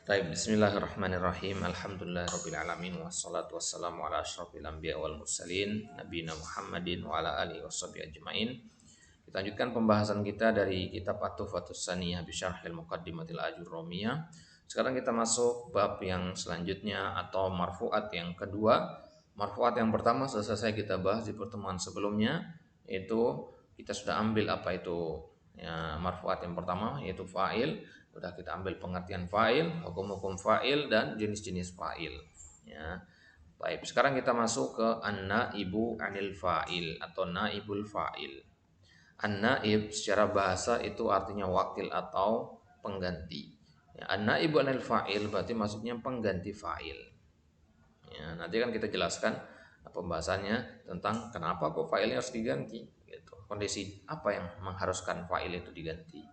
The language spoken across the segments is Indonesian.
Baik, bismillahirrahmanirrahim. Alhamdulillahirrabbilalamin. Wassalatu wassalamu ala asyrafil anbiya wal mursalin nabiyina Muhammadin wa ala alihi washabihi ajmain. Kita lanjutkan pembahasan kita dari kitab At-Tuhfatus Saniyah bi Syarhil Muqaddimatil Ajurromiyah. Sekarang kita masuk bab yang selanjutnya atau marfu'at yang kedua. Marfu'at yang pertama sudah selesai kita bahas di pertemuan sebelumnya, yaitu kita sudah ambil apa itu ya, marfu'at yang pertama yaitu fa'il. Sudah kita ambil pengertian fa'il, hukum-hukum fa'il dan jenis-jenis fa'il. Ya. Baik, sekarang kita masuk ke an-naibu anil fa'il atau naibul fa'il. An-naib secara bahasa itu artinya wakil atau pengganti. Ya, an-naibu anil fa'il berarti maksudnya pengganti fa'il. Ya, nanti kan kita jelaskan pembahasannya tentang kenapa kok fa'ilnya harus diganti. Gitu. Kondisi apa yang mengharuskan fa'il itu diganti.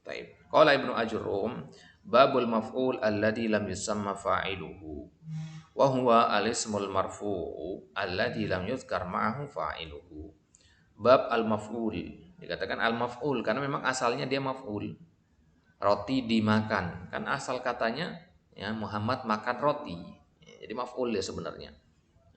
Baik. Qala Ibnu Ajurrum, babul maf'ul alladhi lam yusamma fa'iluhu wa huwa al-ismul marfu'u alladhi lam yuzkar ma'ahu fa'iluhu. Bab al-maf'ul. Dikatakan al-maf'ul karena memang asalnya dia maf'ul. Roti dimakan. Kan asal katanya ya Muhammad makan roti. Jadi maf'ul dia sebenarnya.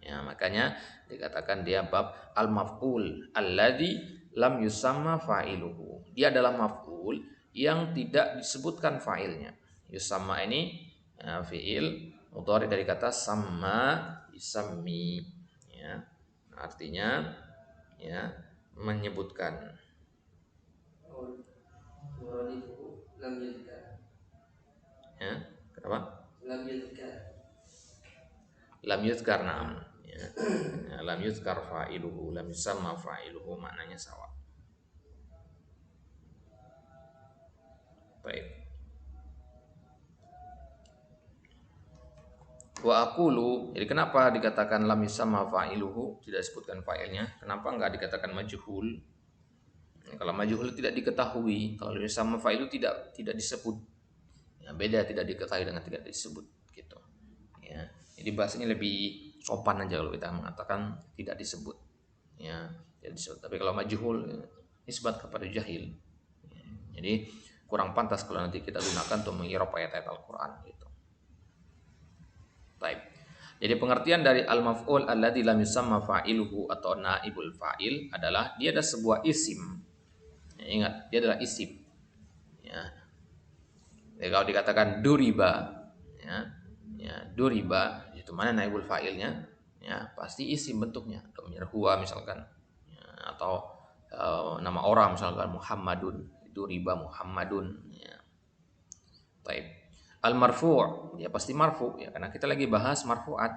Ya, makanya dikatakan dia bab al-maf'ul alladzi lam yusamma fa'iluhu. Dia adalah maf'ul yang tidak disebutkan fa'ilnya. Yusamma ini ya, fi'il mudhari dari kata sama yusammi ya. Artinya ya menyebutkan. Ya, kenapa? Lam yuzkar na'am. Ya. Lam yuzkar fa'iluhu, lam yusamma fa'iluhu maknanya sama. Baik. Wa aqulu, jadi kenapa dikatakan lam yusamma fa'iluhu, tidak disebutkan fa'ilnya? Kenapa enggak dikatakan majhul? Kalau majhul tidak diketahui, kalau lam yusamma fa'ilu tidak disebut. Ya, beda tidak diketahui dengan tidak disebut gitu. Ya. Jadi bahasanya lebih sopan aja kalau kita mengatakan tidak disebut. Ya, tidak disebut. Tapi kalau majhul nisbat kepada jahil. Ya. Jadi kurang pantas kalau nanti kita gunakan untuk mengirab ayat-ayat Al-Qur'an gitu. Baik. Jadi pengertian dari al-maf'ul alladzi lam yusamma fa'iluhu atau naibul fa'il adalah dia adalah sebuah isim. Ya, ingat, dia adalah isim. Ya. Jadi kalau dikatakan duriba, ya duriba itu mana naibul fa'ilnya? Ya, pasti isim bentuknya. Domirnya huwa misalkan. Ya, atau nama orang misalkan Muhammadun, duriba Muhammadun. Ya. Baik. Al-marfu' ya pasti marfu' ya karena kita lagi bahas marfu'at.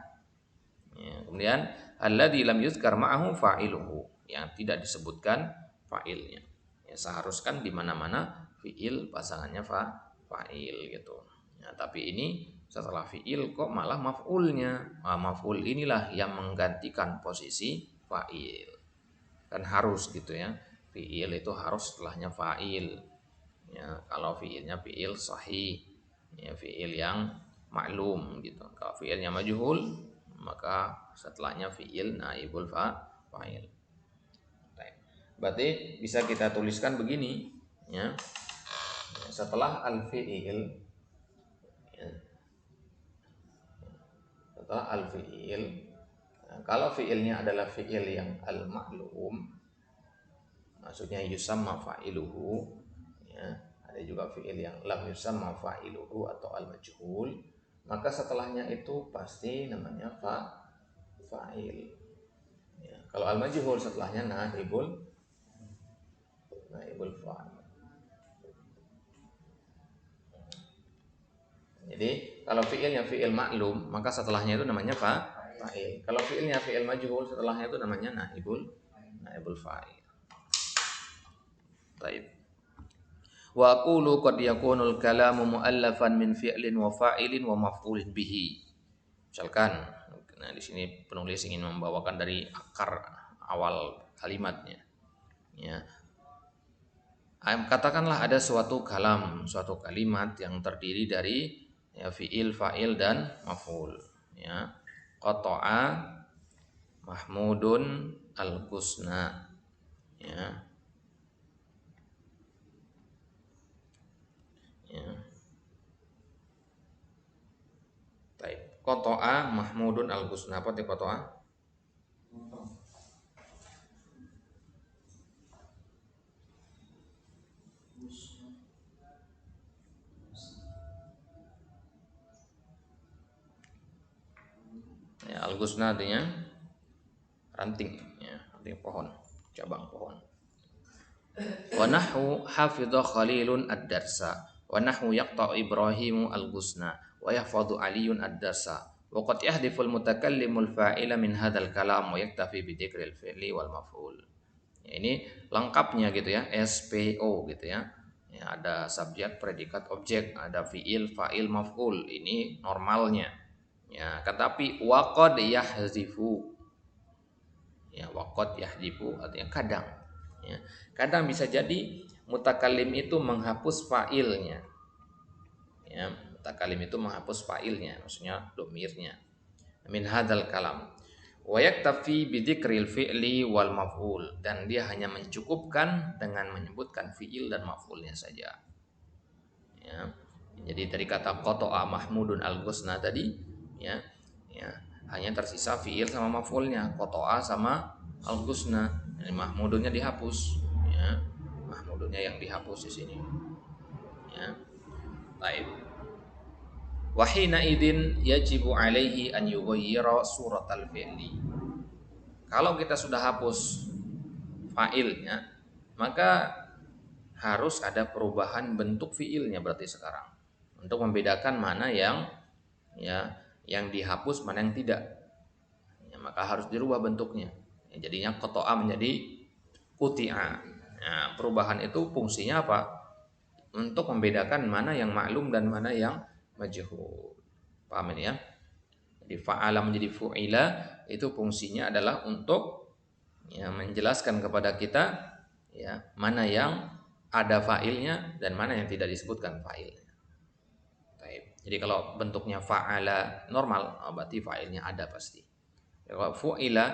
Ya, kemudian alladzi lam yuzkar ma'ahu fa'iluhu yang tidak disebutkan fa'ilnya. Ya seharuskan di mana-mana fi'il pasangannya fa'il gitu. Ya, tapi ini setelah fi'il kok malah maf'ulnya. Nah, maf'ul inilah yang menggantikan posisi fa'il. Kan harus gitu ya. Fi'il itu harus setelahnya fa'il. Ya, kalau fi'ilnya fi'il sahih, ya fi'il yang maklum gitu. Kalau fi'ilnya majhul, maka setelahnya fi'il naibul fa'il. Berarti bisa kita tuliskan begini, ya. Setelah al-fi'il, ya, setelah al-fi'il, nah, kalau fi'ilnya adalah fi'il yang al-maklum, maksudnya yusamma fa'iluhu, ya. Ada juga fi'il yang lam yusamma fa'iluhu atau al-majhul, maka setelahnya itu pasti namanya fa'il. Ya. Kalau al-majhul setelahnya naibul fa'il. Jadi kalau fi'ilnya fi'il maklum, maka setelahnya itu namanya fa'il. Kalau fi'ilnya fi'il majhul, setelahnya itu namanya naibul fa'il. Baik. Wa aqulu qad yakunul kalamu muallafan min fi'lin wa fa'ilin wa maf'ulin bihi. Misalkan, nah di sini penulis ingin membawakan dari akar awal kalimatnya. Ya. Katakanlah ada suatu kalam, suatu kalimat yang terdiri dari ya, fi'il, fa'il dan maf'ul. Ya. Qata'a Mahmudun al-Ghusna. Ya. Ya. Baik. Qata'a Mahmudun al-Ghusna. Apa itu qata'a? Ya, al-Ghusna artinya ranting, ya, ranting pohon, cabang pohon. Wa nahwu hafidha Khalilun ad-darsa wa nahwu yaqta Ibrahimu al-Ghusna wa yahfadhu Aliyun ad-darsa wa qad yahdifu al-mutakallimu al-fa'ila min hadzal kalam wa yaktafi bi dzikril fi'li wal maf'ul. Ya, ini lengkapnya gitu ya, SPO gitu ya. Ya, ada subjek, predikat, objek, ada fiil, fa'il, maf'ul. Ini normalnya. Ya, tetapi waqad yahzifu. Ya, waqad yahzifu artinya kadang. Ya, kadang bisa jadi mutakallim itu menghapus fa'ilnya. Ya, mutakallim itu menghapus fa'ilnya, maksudnya domirnya. Min hadzal kalam. Wa yaktafi bi dzikril fi'li wal maf'ul, dan dia hanya mencukupkan dengan menyebutkan fi'il dan maf'ulnya saja. Ya. Jadi dari kata qata'a Mahmudun al-Ghusna tadi, ya, ya, hanya tersisa fi'il sama maf'ulnya, qata'a sama al-Ghusna. Jadi Mahmudunnya dihapus, ya. Mahmudunnya yang dihapus di sini. Ya. Baik. Wa hina idin yajibu alaihi an yughayyira suratal fi'li. Kalau kita sudah hapus fa'ilnya, maka harus ada perubahan bentuk fi'ilnya berarti sekarang. Untuk membedakan mana yang yang dihapus, mana yang tidak. Ya, maka harus dirubah bentuknya. Ya, jadinya qata'a menjadi quti'a. Nah, perubahan itu fungsinya apa? Untuk membedakan mana yang maklum dan mana yang majhul. Paham ini ya? Jadi fa'ala menjadi fu'ila itu fungsinya adalah untuk ya, menjelaskan kepada kita ya mana yang ada fa'ilnya dan mana yang tidak disebutkan fa'ilnya. Jadi kalau bentuknya fa'ala normal, berarti fa'ilnya ada pasti. Ya, kalau fu'ila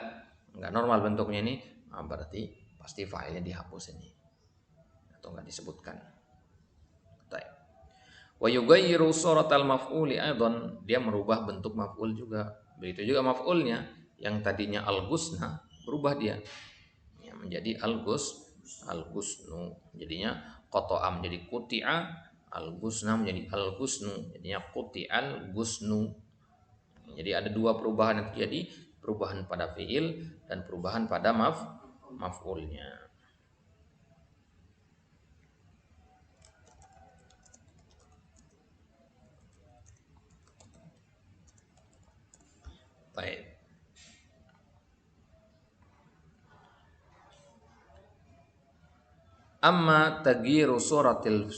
enggak normal bentuknya ini, berarti pasti fa'ilnya dihapus ini atau enggak disebutkan. Wa yughayyiru suratal maf'uli aidan, dia merubah bentuk maf'ul juga. Begitu juga maf'ulnya yang tadinya al-ghusna berubah dia ya, menjadi al-ghusnu. Jadinya qata'a menjadi quti'a, al-ghusna menjadi al-ghusnu, jadinya quti'al ghusnu. Jadi ada dua perubahan yang terjadi, perubahan pada fi'il dan perubahan pada maf'ulnya. Baik. Amma tagyiru suratil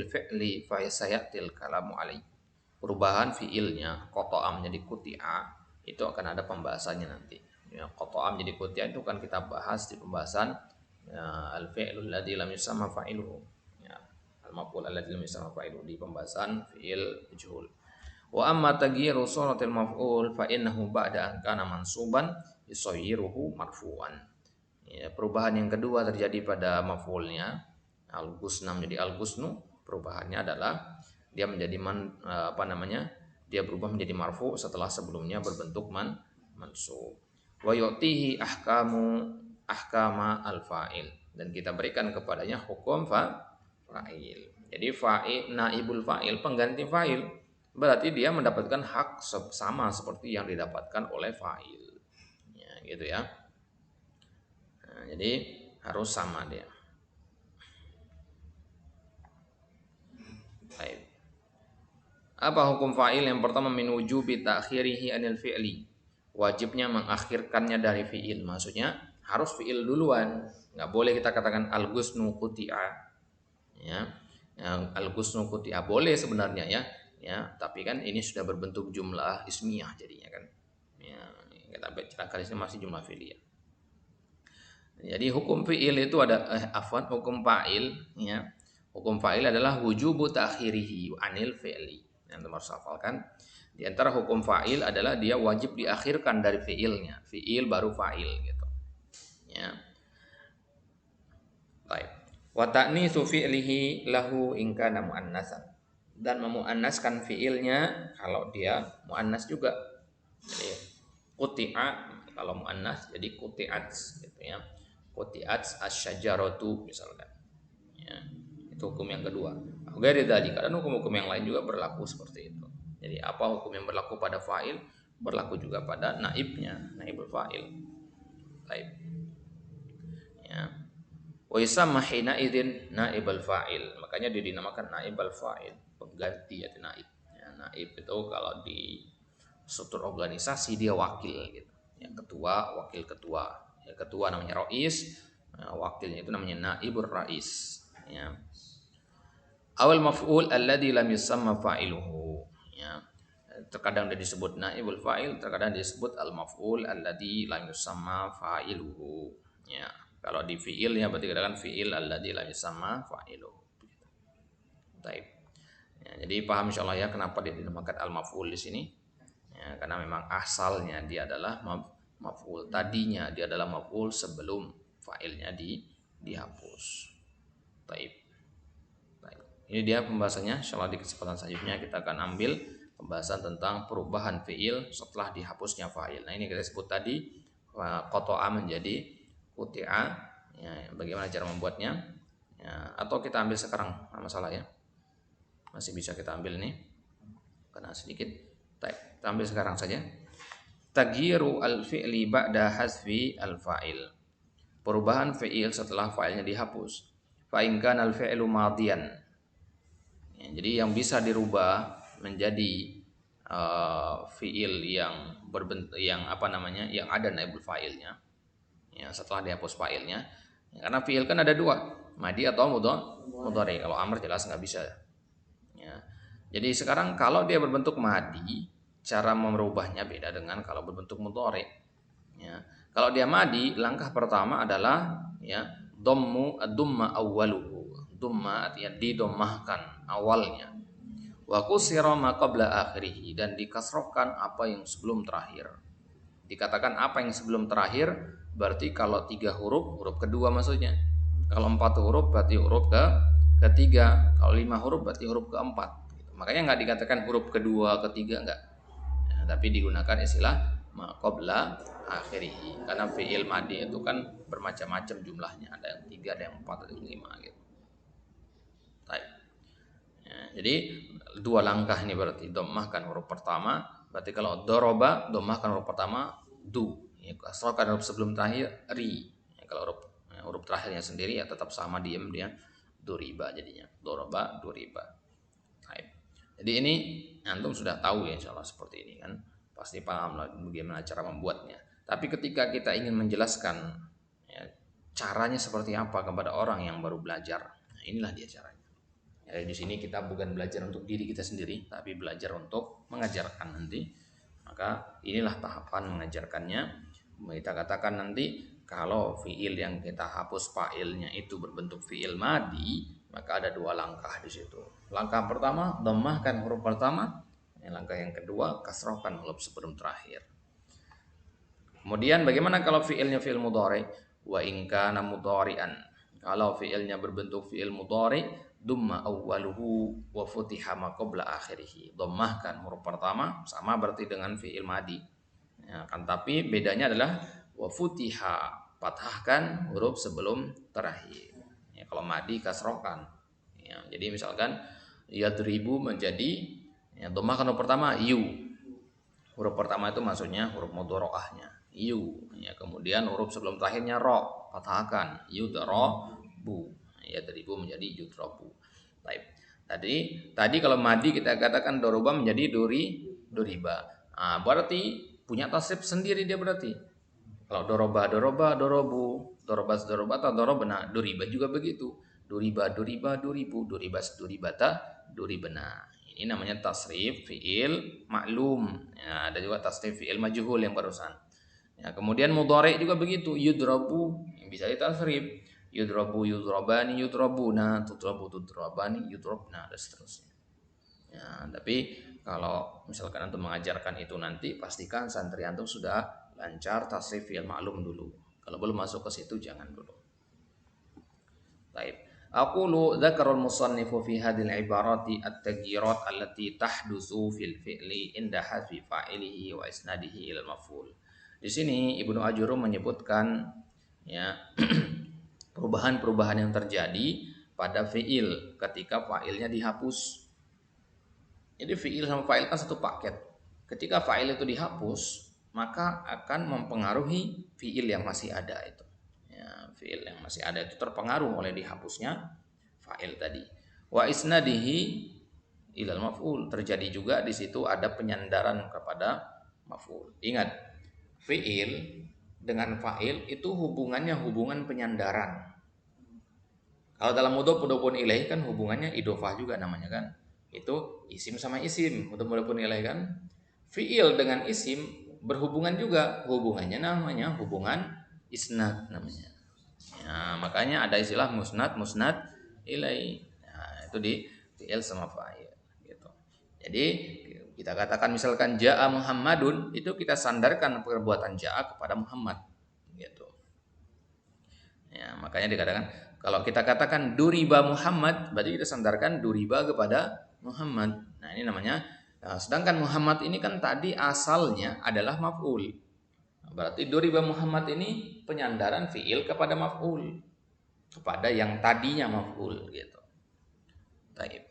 fi'li fa sayatil kalamu alaihi. Perubahan fiilnya qata'a menjadi quti'a itu akan ada pembahasannya nanti. Ya, qata'a menjadi quti'a itu kan kita bahas di pembahasan ya, al-fi'lul ladzi lam yusamma fa'iluhu. Ya, al-maf'ul alladzi lam yusamma fa'iluhu di pembahasan fi'il majhul. Wa amma tagyiru suratil maf'ul fa innahu ba'da an kana mansuban yusayyiruhu marfu'an. Ya, perubahan yang kedua terjadi pada maf'ulnya al-ghusna menjadi al-ghusnu. Perubahannya adalah dia menjadi dia berubah menjadi marfu setelah sebelumnya berbentuk mansub. Wa yu'tihi ahkama al-fa'il, dan kita berikan kepadanya hukum fa'il. Jadi fa'il naibul fa'il, pengganti fa'il, berarti dia mendapatkan hak sama seperti yang didapatkan oleh fa'il. Ya, gitu ya. Nah, jadi harus sama dia. Baik. Apa hukum fa'il? Yang pertama min wujubi ta'khirihi anil fi'li. Wajibnya mengakhirkannya dari fi'il. Maksudnya harus fi'il duluan. Enggak boleh kita katakan al-ghusnu quti'a. Ya. Al-ghusnu quti'a boleh sebenarnya ya. Ya, tapi kan ini sudah berbentuk jumlah ismiyah jadinya kan. Ya, kita baca ini masih jumlah fi'liyah. Jadi hukum fi'il itu ada hukum fa'il ya. Hukum fa'il adalah wujubu ta'khirihi anil fi'li. Yang harus hafalkan. Di antara hukum fa'il adalah dia wajib diakhirkan dari fi'ilnya. Fi'il baru fa'il gitu. Ya. Baik. Wa ta'nitsu fi'lihi lahu in kana muannasan. dan memuannaskan fiilnya kalau dia muannas juga. Jadi quti'a kalau muannas jadi quti'at gitu ya. Quti'at asy-syajaratu misalkan. Ya, itu hukum yang kedua. Ghairi dzalika, dan hukum-hukum yang lain juga berlaku seperti itu. Jadi apa hukum yang berlaku pada fa'il berlaku juga pada naibnya, naibul fa'il. Baik. Ya. Wa yusamma hina idzin naibul fa'il. Makanya dia dinamakan naibul fa'il, pengganti ya naib. Ya, naib itu kalau di struktur organisasi dia wakil gitu. Yang ketua, wakil ketua. Ya, ketua namanya rais, wakilnya itu namanya naibur rais. Ya. Awal maf'ul alladzi lam yusamma fa'iluhu. Ya. Terkadang dia disebut naibul fa'il, terkadang disebut al maf'ul alladzi lam yusamma fa'iluhu. Ya. Kalau di fi'il ya berarti katakan fi'il alladzi lam yusamma fa'iluhu. Baik. Ya, jadi paham insyaallah ya kenapa dia dinamakan al maf'ul di sini. Ya, karena memang asalnya dia adalah maf'ul. Tadinya dia adalah maf'ul sebelum fa'ilnya dihapus. Baik. Ini dia pembahasannya. Insyaallah di kesempatan selanjutnya kita akan ambil pembahasan tentang perubahan fiil setelah dihapusnya fa'il. Nah, ini kita sebut tadi qata'a menjadi quti'a. Ya, bagaimana cara membuatnya? Ya, atau kita ambil sekarang, nggak masalah ya. Masih bisa kita ambil nih. Karena sedikit. Kita ambil sekarang saja. Taghyiru al-fi'li ba'da hazfi al-fa'il. Perubahan fi'il setelah fa'ilnya dihapus. Fa in kana al-fi'lu madiyan. Ya, jadi yang bisa dirubah menjadi fiil yang berbentuk yang yang ada naibul fa'ilnya. Ya, setelah dihapus fa'ilnya. Ya, karena fiil kan ada dua, madi atau mudhari. Kalau amr jelas nggak bisa. Ya. Jadi sekarang kalau dia berbentuk madi, cara merubahnya beda dengan kalau berbentuk mudhari. Ya. Kalau dia madi, langkah pertama adalah ya dumma awwaluhu. Dumma artinya didommahkan awalnya. Wa kusira ma qabla akhirih, dan dikasrohkan apa yang sebelum terakhir. Dikatakan apa yang sebelum terakhir berarti kalau 3 huruf, huruf kedua maksudnya. Kalau 4 huruf berarti huruf ketiga. Kalau 5 huruf berarti huruf keempat. Makanya nggak dikatakan huruf kedua, ketiga enggak. Nah, tapi digunakan istilah ma qabla akhirih. Karena fi'il madi itu kan bermacam-macam jumlahnya. Ada yang 3, ada yang 4, ada yang 5 gitu. Ya, jadi dua langkah ini berarti dhammahkan huruf pertama. Berarti kalau doroba dhammahkan huruf pertama du. Ya, kasrohkan huruf sebelum terakhir ri. Ya, kalau huruf terakhirnya sendiri ya tetap sama diem dia duriba jadinya. Doroba duriba. Baik. Jadi ini antum sudah tahu ya insyaallah seperti ini kan. Pasti paham lah bagaimana cara membuatnya. Tapi ketika kita ingin menjelaskan ya, caranya seperti apa kepada orang yang baru belajar, nah inilah dia caranya. Ya, di sini kita bukan belajar untuk diri kita sendiri, tapi belajar untuk mengajarkan nanti. Maka inilah tahapan mengajarkannya. Kita katakan nanti kalau fiil yang kita hapus fa'ilnya itu berbentuk fiil madi, maka ada dua langkah di situ. Langkah pertama, dhammahkan huruf pertama. Langkah yang kedua, kasrohkan huruf sebelum terakhir. Kemudian bagaimana kalau fiilnya fiil mudhari? Wa in kana mudhari'an. Kalau fiilnya berbentuk fiil mudhari, dumma awwaluhu wa futiha ma qabla akhirih. Dhammahkan huruf pertama sama berarti dengan fiil madi. Ya, kan tapi bedanya adalah wa futiha, fathahkan huruf sebelum terakhir. Ya, kalau madi kasrohkan. Ya, jadi misalkan yadribu menjadi ya, dhammahkan huruf pertama yu. Huruf pertama itu maksudnya huruf mudharaahnya yu. Ya, kemudian huruf sebelum terakhirnya ro, fathahkan yudrabu. Ya daribu menjadi yudrabu. Baik. Tadi kalau madi kita katakan doroba menjadi doriba. Nah, berarti punya tasrif sendiri dia berarti. Kalau doroba dorobu, dorobas dorobata dorobena, doriba juga begitu. Doriba doribu, doribas doribata doribena. Ini namanya tasrif fiil maklum. Ya, ada juga tasrif fiil majhul yang barusan. Ya, kemudian mudhari juga begitu, yudrabu yang bisa ditasrif. Yudrabu yudrabani yudrabuna, tudrabu tudrabani yudrabna, dan seterusnya. Ya, tapi kalau misalkan antum mengajarkan itu nanti pastikan santri antum sudah lancar tasrif fiil maklum dulu. Kalau belum masuk ke situ jangan dulu. Baik. Aqulu dzakarul musannifu fi hadhil ibarati at-taghyirat allati tahdusu fil fi'li inda hadfi fa'ilihi wa isnadihi ila al-maf'ul. Di sini Ibnu Ajurum menyebutkan ya perubahan-perubahan yang terjadi pada fi'il ketika fa'ilnya dihapus. Jadi fi'il sama fa'il kan satu paket. Ketika fa'il itu dihapus, maka akan mempengaruhi fi'il yang masih ada itu. Fi'il yang masih ada itu terpengaruh oleh dihapusnya fa'il tadi. Wa isnadihi ilal maf'ul, terjadi juga di situ ada penyandaran kepada maf'ul. Ingat, fi'il dengan fa'il itu hubungannya hubungan penyandaran. Kalau dalam mudhofun ilaih kan hubungannya idhofah juga namanya kan. Itu isim sama isim, mudhofun ilaih kan. Fi'il dengan isim berhubungan juga, hubungannya namanya hubungan isnad namanya. Ya, makanya ada istilah musnad ilai. Nah, itu di fi'il sama fa'il gitu. Jadi kita katakan misalkan ja'a Muhammadun, itu kita sandarkan perbuatan ja'a kepada Muhammad gitu. Ya, makanya dikatakan kalau kita katakan duriba Muhammad, berarti kita sandarkan duriba kepada Muhammad. Nah, ini namanya sedangkan Muhammad ini kan tadi asalnya adalah maf'ul. Berarti duriba Muhammad ini penyandaran fi'il kepada maf'ul, kepada yang tadinya maf'ul gitu. Baik.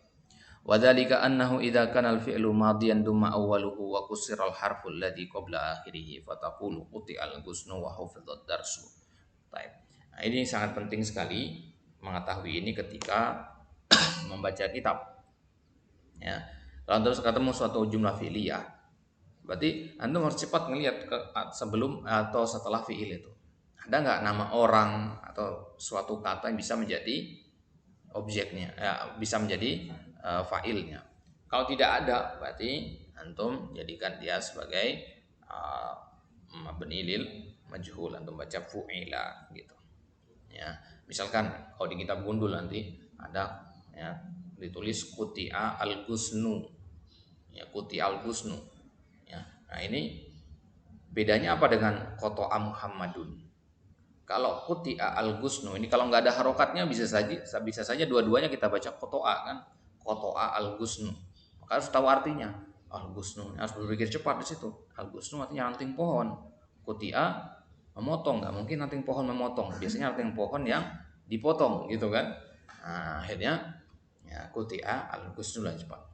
Wa dzalika annahu idza kana al-fi'lu madiyan dumma awwaluhu wa kusira al-harfu alladhi qabla akhirih fataqulu quti'al ghusnu wa hufidhad darsu. Baik. Nah, ini sangat penting sekali mengetahui ini ketika membaca kitab. Ya. Kalau terus ketemu suatu jumlah fi'liyah, berarti antum harus cepat ngelihat sebelum atau setelah fi'il itu. Ada nggak nama orang atau suatu kata yang bisa menjadi objeknya, ya, bisa menjadi fa'ilnya. Kalau tidak ada, berarti antum jadikan dia sebagai mabni lil majhul, antum baca fu'ila gitu. Ya, misalkan kalau di kitab gundul nanti ada ya ditulis quti'a al-ghusnu. Ya, quti'a al-ghusnu. Ya. Nah, ini bedanya apa dengan qata'a Muhammadun? Kalau quti'a al-ghusnu ini kalau nggak ada harokatnya bisa saja dua-duanya kita baca qata'a kan? Qata'a al-ghusnu. Maka harus tahu artinya. Al-ghusnu harus berpikir cepat di situ. Al-ghusnu artinya ranting pohon. Quti'a memotong, nggak mungkin ranting pohon memotong. Biasanya ranting pohon yang dipotong gitu kan. Nah, akhirnya ya quti'a al-ghusnu lah cepat.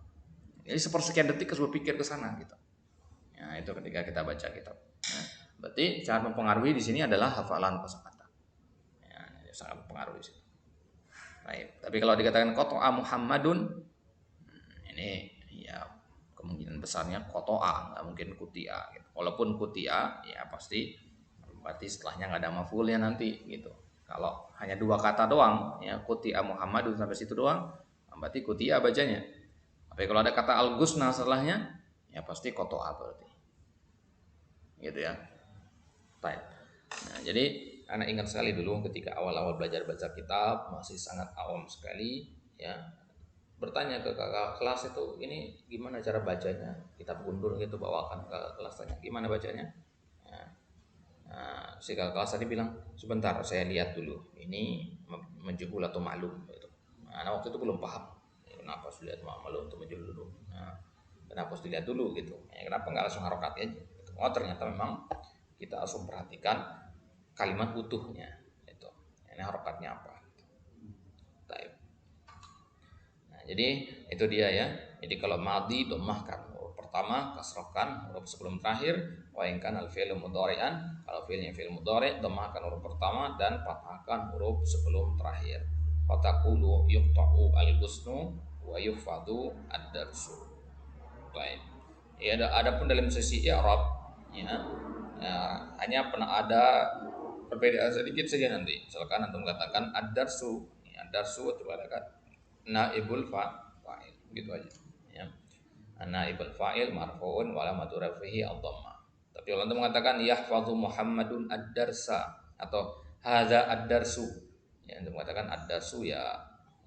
Jadi sepersekian detik harus berpikir ke sana gitu. Ya, itu ketika kita baca kitab. Nah, berarti cara mempengaruhi di sini adalah hafalan kosakata. Ya, sangat mempengaruhi di situ. Baik. Tapi kalau dikatakan qata'a Muhammadun, ini ya kemungkinan besarnya qata'a, nggak mungkin quti'a. Gitu. Walaupun quti'a, ya pasti berarti setelahnya nggak ada maf'ulnya nanti gitu. Kalau hanya dua kata doang, ya quti'a Muhammadun sampai situ doang, berarti quti'a bacanya. Tapi kalau ada kata al-ghusna setelahnya, ya pasti qata'a berarti. Gitu ya. Baik. Nah, jadi anak ingat sekali dulu ketika awal-awal belajar baca kitab masih sangat awam sekali ya. Bertanya ke kakak kelas itu ini gimana cara bacanya? Kitab gundul gitu bawakan ke kelas tanya gimana bacanya? Ya. Nah, si kakak kelas tadi bilang sebentar saya lihat dulu ini menjehul atau maklum gitu. Nah, waktu itu belum paham. Kenapa harus dilihat maklum atau menjehul dulu? Nah, kenapa harus dilihat dulu gitu? Ya, kenapa nggak langsung harokat aja? Gitu. Oh ternyata memang kita harus memperhatikan kalimat utuhnya itu. Ini harokatnya apa? Taib. Nah, jadi itu dia ya. Jadi kalau madhi dhammahkan huruf pertama, kasrohkan huruf sebelum terakhir, wa in kana al-fi'lu mudhari'an, kalau fi'ilnya fi'il mudhari' dhammahkan huruf pertama dan fathahkan huruf sebelum terakhir. Fataqulu yuqta'u al-ghusnu wa yufadu ad-darsu. Baik. Ya, ada pun dalam sesi i'rab ya, hanya pernah ada perbedaan sedikit saja nanti. Misalkan antum mengatakan ad-darsu, ya, ad-darsu itu katakan naibul fa'il gitu aja. Ya. Naibul fa'il marfu'un wa alamatu rafihi ad-dhammah. Tapi kalau antum mengatakan yahfazu Muhammadun ad-darsa atau hadza ad-darsu, ya antum mengatakan ad-darsu ya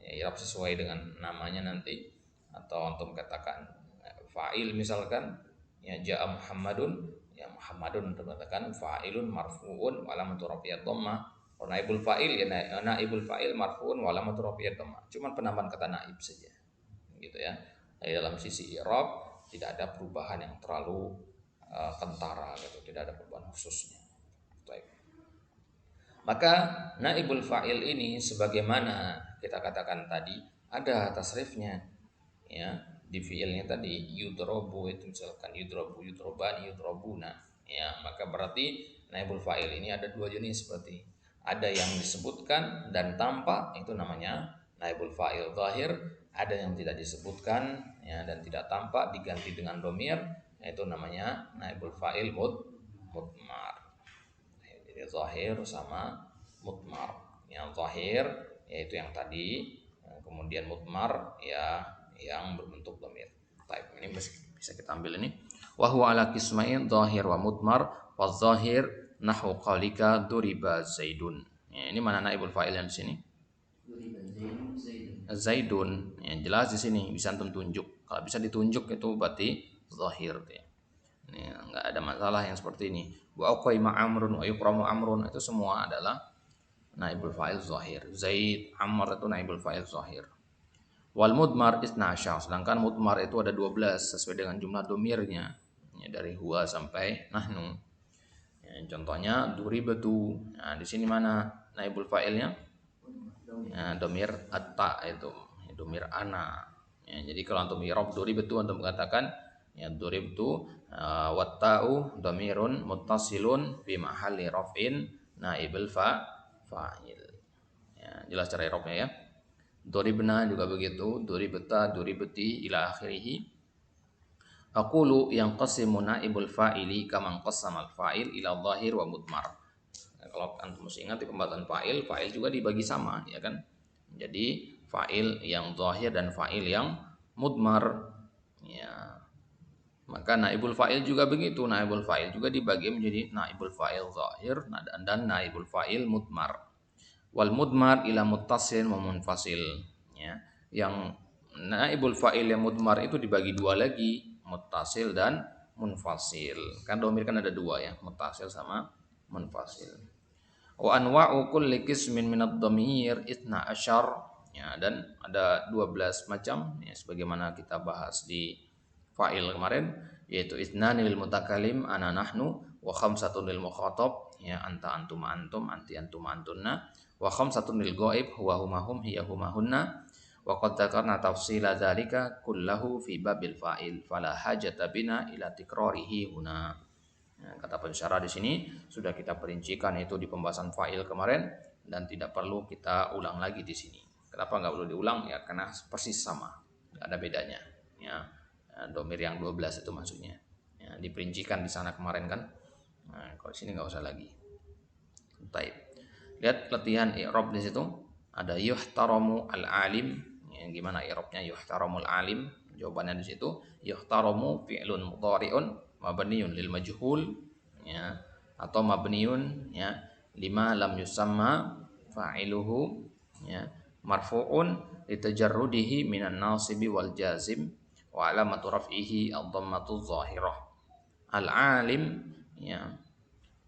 i'rab sesuai dengan namanya nanti. Atau antum katakan fa'il misalkan ya ja'a Muhammadun, ya Muhammadun untuk mengatakan fa'ilun marfu'un wa alamatu rafi'i dhammah. Kalau naibul fa'il ya naibul fa'il marfu'un wa alamatu raf'ihi dhammah. Cuman penambahan kata naib saja. Gitu ya. Di dalam sisi i'rab tidak ada perubahan yang terlalu kentara gitu, tidak ada perubahan khususnya. Baik. Maka naibul fa'il ini sebagaimana kita katakan tadi ada tasrifnya ya, di fiilnya tadi yudrobu itu misalkan yudrobu, yudrobani, yudrobuna ya, maka berarti naibul fa'il ini ada dua jenis, seperti ada yang disebutkan dan tampak itu namanya naibul fa'il zahir, ada yang tidak disebutkan ya dan tidak tampak diganti dengan domir, itu namanya naibul fa'il mudmar. Jadi zahir sama mudmar. Yang zahir yaitu yang tadi, kemudian mudmar ya yang berbentuk dhamir. Baik, ini bisa kita ambil ini. Wa huwa ala qismain zahir wa mudmar. Wa zahir nahwu qalika duriba zaidun. Ya, ini mana naibul fa'il yang di sini? Zaidun. Ya, jelas di sini bisa antum tunjuk. Kalau bisa ditunjuk itu berarti zahir ya. Ini enggak ada masalah yang seperti ini. Wa aqima amrun wa yukramu amrun, itu semua adalah naibul fa'il zahir. Zaid, Amr itu naibul fa'il zahir. Wal mudmar isna'asyar, sedangkan mudmar itu ada 12 sesuai dengan jumlah domirnya ya, dari huwa sampai nahnu ya, contohnya duribatu. Nah, di sini mana naibul fa'ilnya? Ya, domir atta itu ya, domir ana ya, jadi kalau antum i'rab duribatu antum mengatakan ya duribtu watta'u domirun muttasilun fi mahalli raf'in naibul fa'il ya, jelas cara i'rabnya ya. Doribna juga begitu, doribeta, doribeti ila akhirih. Aqulu yang qasimu naibul fa'ili kama qasamal fa'il ila zahir wa mudmar. Nah, kalau antum masih ingat di pembahasan fa'il, fa'il juga dibagi sama ya kan. Jadi fa'il yang zahir dan fa'il yang mudmar. Ya. Maka naibul fa'il juga begitu, naibul fa'il juga dibagi menjadi naibul fa'il zahir dan naibul fa'il mudmar. Wal mudmar ila muttasil wa munfasil ya. Yang naibul fa'il yang mudmar itu dibagi dua lagi, muttasil dan munfasil. Kan domir kan ada dua ya, muttasil sama munfasil. Wa anwa'u kulli qismin min ad-dhamir 12 ya, dan ada 12 macam ya sebagaimana kita bahas di fa'il kemarin, yaitu isnani lil mutakallim ana nahnu wa khamsatun lil mukhatab ya anta antum antum anti antum antunna wa khamsatun lil ghaib huwa huma hum hiya huma hunna wa qad dzakarna tafsila dzalika kullahu fi babil fa'il fala hajata bina ila tikrarihi huna. Nah, kata pensyarah di sini sudah kita perincikan itu di pembahasan fa'il kemarin dan tidak perlu kita ulang lagi di sini. Kenapa nggak perlu diulang? Ya karena persis sama, nggak ada bedanya. Ya, domir yang 12 itu maksudnya. Ya, diperincikan di sana kemarin kan. Nah, kalau di sini nggak usah lagi. Baik. Lihat latihan i'rab di situ. Ada yuhtaramu al-alim. Ya, gimana i'rabnya yuhtaramul alim? Jawabannya di situ yuhtaramu fi'lun mudhari'un mabniun lil majhul ya, atau mabniun ya lima lam yusamma fa'iluhu ya, marfu'un litajarrudihi minan nasibi wal jazim wa alamatu raf'ihi ad-dhammatu dhahirah. Al-alim ya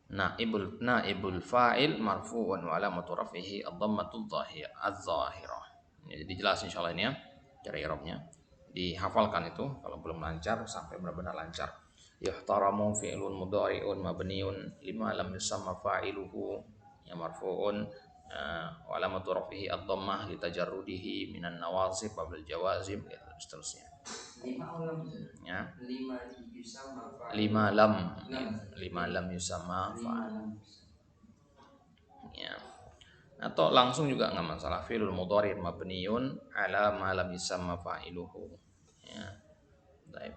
naibul fa'il marfu'un wa alamatu raf'ihi ad-dhammatu dhahirah. Ya, jadi jelas insyaallah ini ya cara i'rabnya. Dihafalkan itu kalau belum lancar sampai benar-benar lancar. Yuhtaramu fi'lun mudhari'un mabniun lima lam yusamma fa'iluhu ya marfu'un wa alamatu raf'ihi ad-dhammah litajarrudihi minan nawasib wa bil jawazim gitu seterusnya. Ya. Lima lam yusamma fa'il. Ya. Atau langsung juga nggak masalah, fi'lul mudhari' mabniun ala ma lam yusamma fa'iluhu ya. Baik.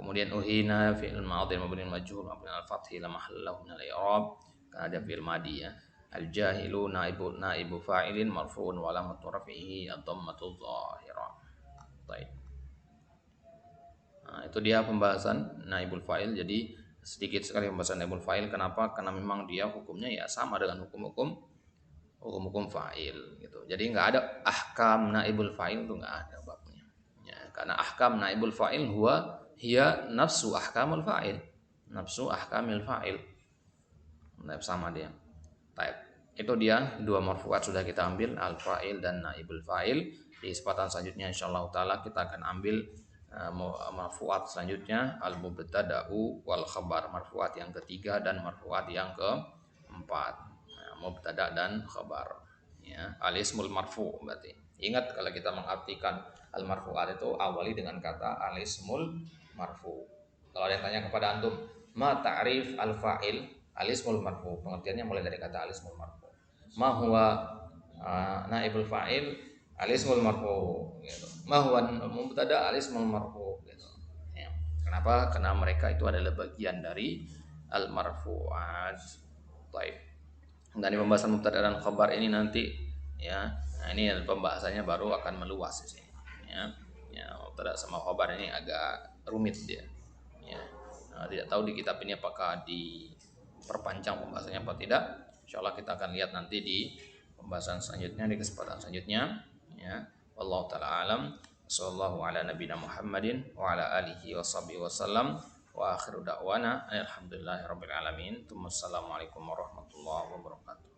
Kemudian uhina fi'il madhi mabniun majhul mabni al-fathi la mahalla lahu min al-i'rab, kan ada fi'il madhi ya. Al-jahilu naibu fa'ilin marfu'un wa alamatu raf'ihi ad-dhammatu dhahirah. Baik. Nah, itu dia pembahasan naibul fa'il. Jadi sedikit sekali pembahasan naibul fa'il. Kenapa? Karena memang dia hukumnya ya sama dengan hukum fa'il gitu. Jadi nggak ada ahkam naibul fa'il, itu nggak ada babnya. Ya, karena ahkam naibul fa'il hiya nafsu ahkamul fa'il. Nafsu ahkamil fa'il. Nah, sama dia. Taib. Itu dia dua marfuat sudah kita ambil, al-fa'il dan naibul fa'il. Di kesempatan selanjutnya insyaallah taala kita akan ambil marfuat selanjutnya al-mubtada'u wal khabar, marfuat yang ketiga dan marfuat yang keempat. Nah, mubtada dan khabar. Ya, alismul marfu berarti. Ingat kalau kita mengartikan al-marfuat itu awali dengan kata alismul marfu. Kalau ada yang tanya kepada antum, ma ta'rif al-fa'il? Alismul marfu. Pengertiannya mulai dari kata alismul marfu. Ma huwa naibul fa'il? Alismul marfu gitu. Ma huwa mubtada? Alismul marfu gitu. Ya. Kenapa? Karena mereka itu adalah bagian dari al-marfu'at. Baik. Dan di pembahasan mubtada dan khabar ini nanti ya, nah ini pembahasannya baru akan meluas di sini. Ya, mubtada sama khabar ini agak rumit dia. Ya. Nah, tidak tahu di kitab ini apakah diperpanjang pembahasannya apa tidak. Insyaallah kita akan lihat nanti di pembahasan selanjutnya, di kesempatan selanjutnya. Ya, wallahu taala alam. Sallallahu ala nabiyina Muhammadin wa ala alihi washabihi wasallam. Wa akhiru da'wana alhamdulillahirabbil alamin. Assalamualaikum warahmatullahi wabarakatuh.